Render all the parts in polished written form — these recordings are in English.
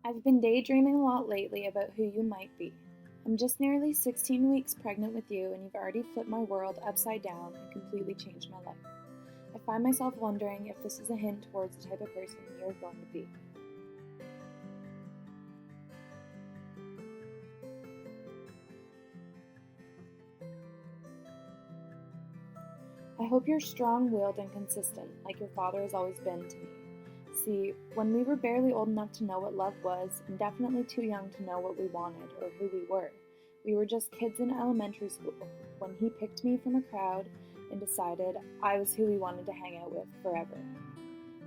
I've been daydreaming a lot lately about who you might be. I'm just nearly 16 weeks pregnant with you, and you've already flipped my world upside down and completely changed my life. I find myself wondering if this is a hint towards the type of person you're going to be. I hope you're strong-willed and consistent, like your father has always been to me. See, when we were barely old enough to know what love was, and definitely too young to know what we wanted or who we were just kids in elementary school when he picked me from a crowd and decided I was who he wanted to hang out with forever.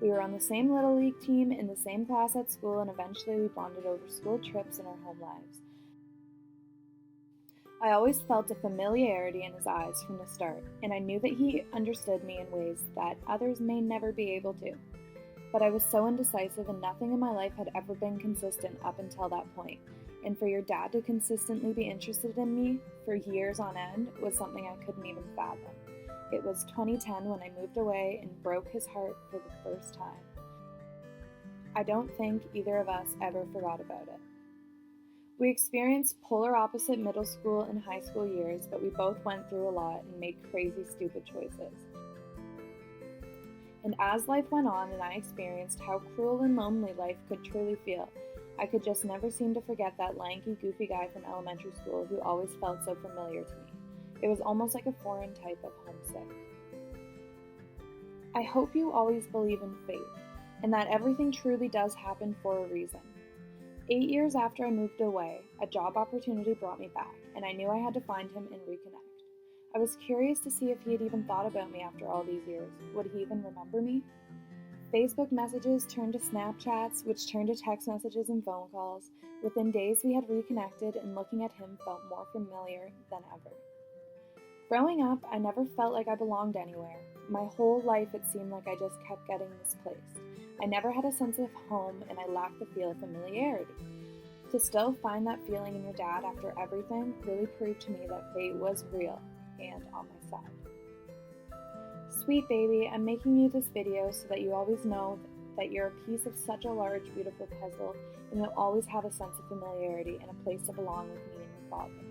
We were on the same Little League team, in the same class at school, and eventually we bonded over school trips and our home lives. I always felt a familiarity in his eyes from the start, and I knew that he understood me in ways that others may never be able to. But I was so indecisive, and nothing in my life had ever been consistent up until that point. And for your dad to consistently be interested in me for years on end was something I couldn't even fathom. It was 2010 when I moved away and broke his heart for the first time. I don't think either of us ever forgot about it. We experienced polar opposite middle school and high school years, but we both went through a lot and made crazy, stupid choices. And as life went on and I experienced how cruel and lonely life could truly feel, I could just never seem to forget that lanky, goofy guy from elementary school who always felt so familiar to me. It was almost like a foreign type of homesick. I hope you always believe in fate, and that everything truly does happen for a reason. 8 years after I moved away, a job opportunity brought me back, and I knew I had to find him and reconnect. I was curious to see if he had even thought about me after all these years. Would he even remember me? Facebook messages turned to Snapchats, which turned to text messages and phone calls. Within days, we had reconnected, and looking at him felt more familiar than ever. Growing up, I never felt like I belonged anywhere. My whole life, it seemed like I just kept getting misplaced. I never had a sense of home, and I lacked the feel of familiarity. To still find that feeling in your dad after everything really proved to me that fate was real and on my side. Sweet baby, I'm making you this video so that you always know that you're a piece of such a large, beautiful puzzle, and you'll always have a sense of familiarity and a place to belong with me and your father.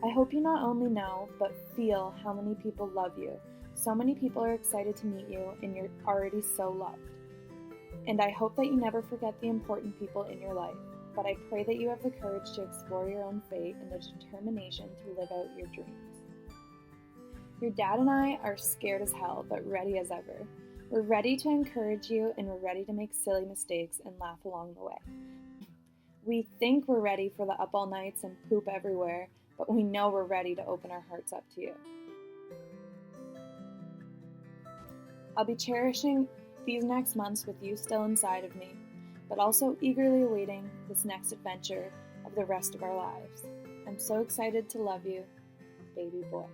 I hope you not only know, but feel how many people love you. So many people are excited to meet you, and you're already so loved. And I hope that you never forget the important people in your life, but I pray that you have the courage to explore your own fate and the determination to live out your dreams. Your dad and I are scared as hell, but ready as ever. We're ready to encourage you, and we're ready to make silly mistakes and laugh along the way. We think we're ready for the up all nights and poop everywhere, but we know we're ready to open our hearts up to you. I'll be cherishing these next months with you still inside of me, but also eagerly awaiting this next adventure of the rest of our lives. I'm so excited to love you, baby boy.